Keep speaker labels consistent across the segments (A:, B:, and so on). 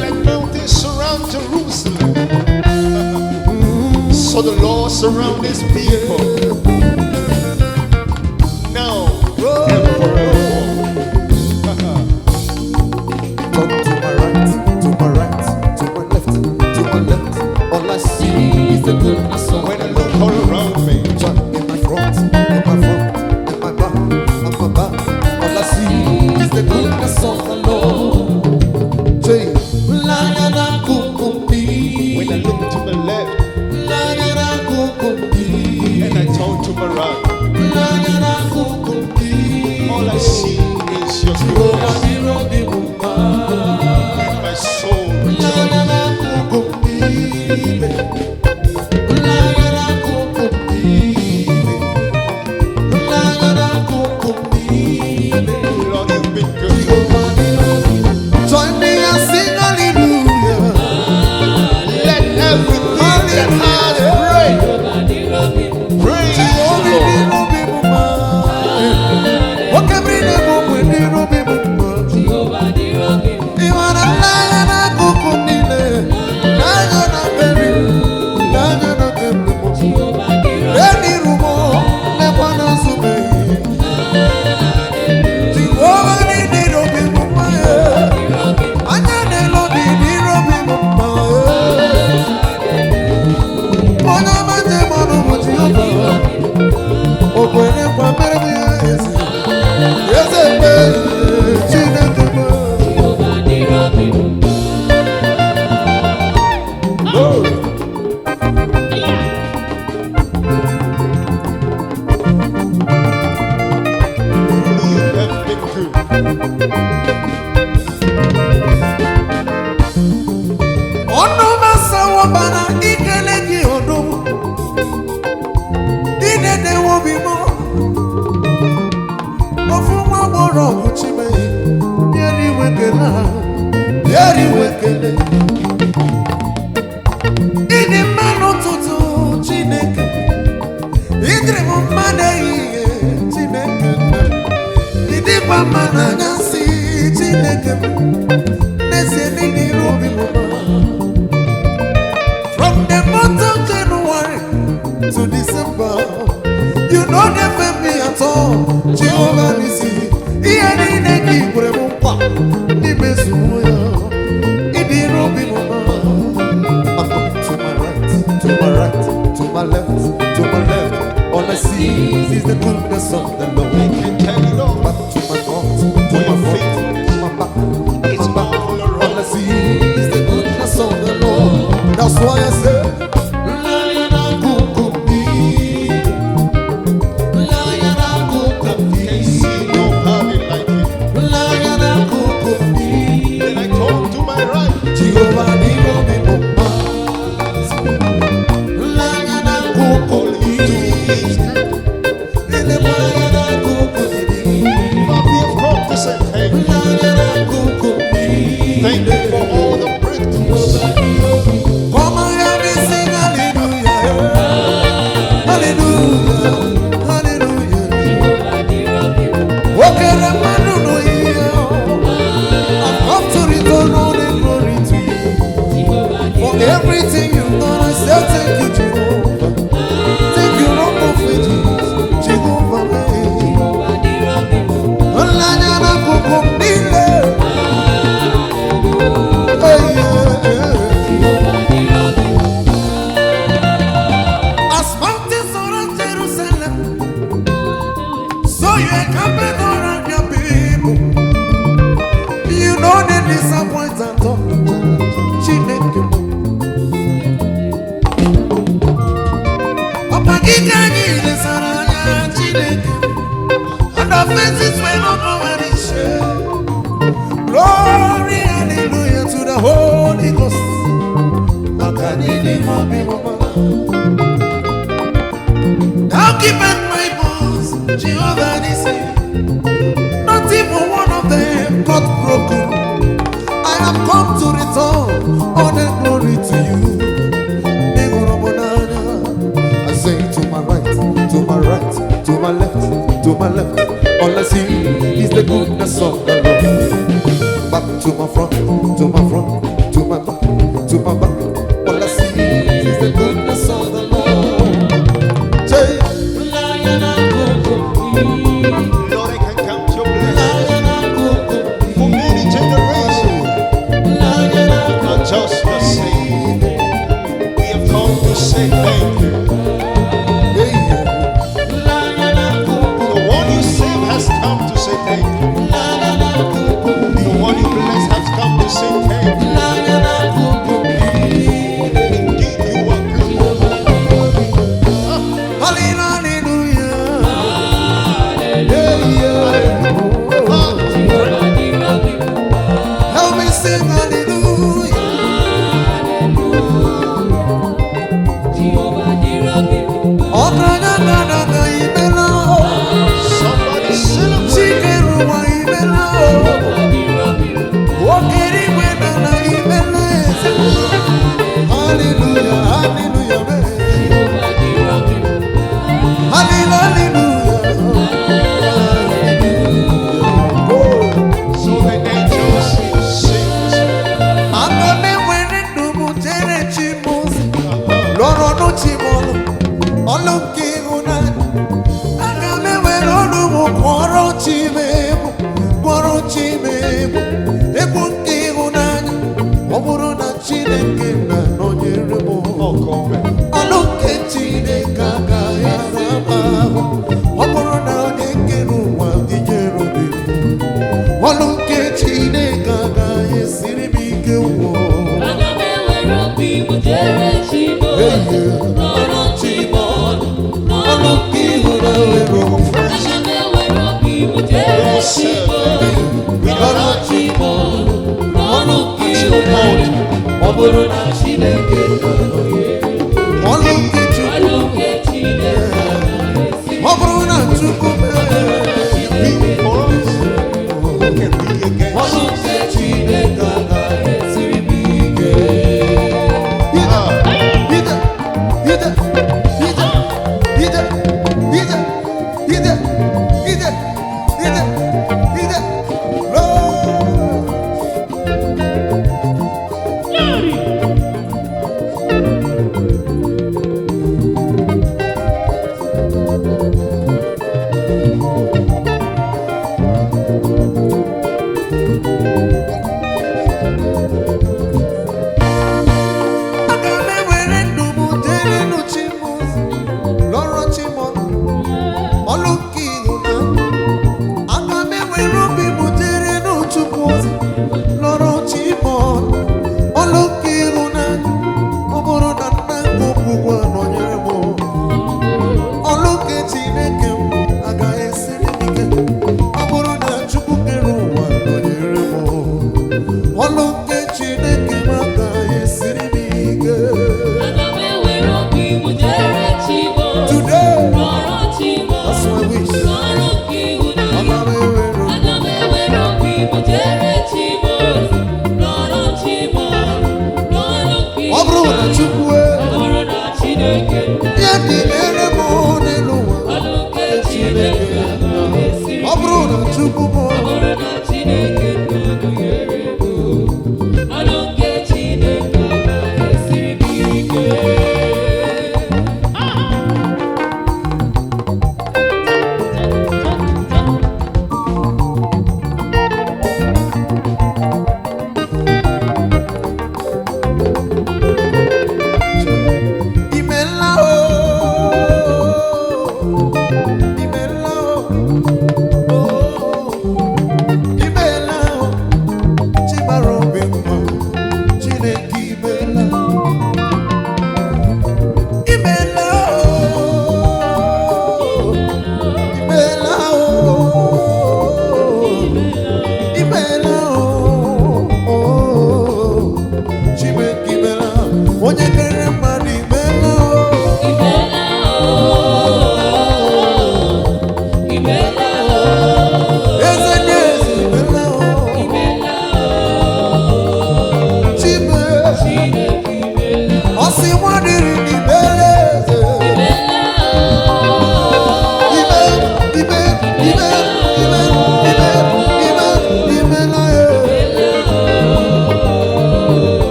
A: Like mountains surround Jerusalem, so the Lord surround his people now and forevermore.
B: Talk to my right, to my right, to my left, to my left. All I see is the goodness of
A: When I look all around me,
B: in my front, in my front, in my back, in my back. All I see is the goodness of the Lord. Say,
A: when I look to my left and I turn to my right, all I see is your goodness, and my soul Lord, you've been good.
B: join me and sing hallelujah.
A: Let everything that has breath praise the Lord.
B: Diri Obim Mma. Okay, bring them up with Diri Obim Mma.
C: Jehovah Diri Obim.
B: You are the lion of Kukumile, lion of Berry, lion of Temple.
C: Jehovah Diri Obim.
B: Any rumor, never knows who may. Jehovah Diri Obim Mma. Anya ne lo Diri Obim Mma. Ona manje manu Jehovah. Okwere kwa mere ezi. Eze pe, Chineke mo.
C: Jehovah Diri Obim.
A: You have been good.
B: Ono masawa bana ikele gi odo. Ine de wo bi mo. Ofu mo gboro uchime. Yeri wekela. Yeri wekele. Ine mano tutu Chineke. Idre mo mane iye Chineke. Idi pa mana nasi Chineke. Nese ni Diri Obim Mma. From the month of January to December, you know never me at all. Jehovah Nisi, Iya ni neki kuremumpa, ni mesuya. Diri Obim Mma. To my right, to my right, to my left, to my left. All I see is the goodness of the Lord.
A: I can tell it all.
B: Back to my front, to my front, to my back,
A: It's
B: my back.
A: all
B: All I
A: around.
B: see is the goodness of the Lord. That's why I say, Lion of Kukumbi, Lion of Kukumbi,
A: Can see nobody like it.
B: Lion of Kukumbi.
A: Then I turn to my right.
B: Jehovah Diri Obim Mma. Lion of Kukumbi, in the Lion of Kukumbi,
A: But we have come to say thank you.
B: Lion of Kukumbi.
A: Thank you for all the breakthroughs.
B: Come on, help me sing hallelujah, hallelujah, hallelujah.
C: Jehovah Diri Obim.
B: Okay, the man who know you, I've come to return all the glory to you.
C: Jehovah
B: For
C: Diri Obim.
B: everything you've done, I say thank you, Jehovah. Thank you, Lord, for faith, Jehovah.
C: Jehovah Diri Obim.
B: Olanyana kukumbile,
C: Jehovah Diri Obim.
B: as mountains surround Jerusalem, so you encamped around your people. You know they disappoint and all. Chineke mo. Papa Gigani Lesaranya Chineke, and our faces were not over shame. Glory, hallelujah to the Holy Ghost. Makanini Obim Mma. Now keep at my bones, Jehovah Nisi. Not even one of them got broken. I have come to return all the glory to you. I say to my right, to my right, to my left, to my left. All I see is the goodness of the Lord. to my front, to my front, to my back, to my back. All I see is the goodness of the Lord. Say,
A: Lord, I can count your blessings for many generations. Not just the same. We have come to say thank you. The one you save has come to say thank you. The one you bless has come to say thank you. Indeed, you are good.
B: hallelujah. Help me sing hallelujah.
A: Somebody celebrate.
B: Chikeruwa imela. Okeriwe nana imela. Hallelujah, hallelujah, hallelujah.
A: So the angels sing.
B: Agame wene numu tere chimuzi. Loro no chimolo. Olonki unani. Agame wene numu kwaro chimebu. Kwaro chimebu. Ekunki unani. Oburu na chineke na nonyerebo.
A: Oh, come.
B: Alonke chineke aga ya rabaho. Oburu na onyenke nuwa dijerobi. Alonke chineke aga yesiri bike wo. Alonke hura wero. Alonke chukwu. Oburu na chukwu.
A: Be for us. Who can be against us?
B: Alonke chineke aga yesiri bike.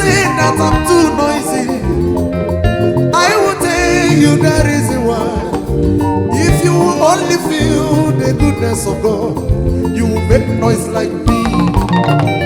B: say that I'm too noisy, I will tell you the reason why. If you only feel the goodness of God, you will make noise like me.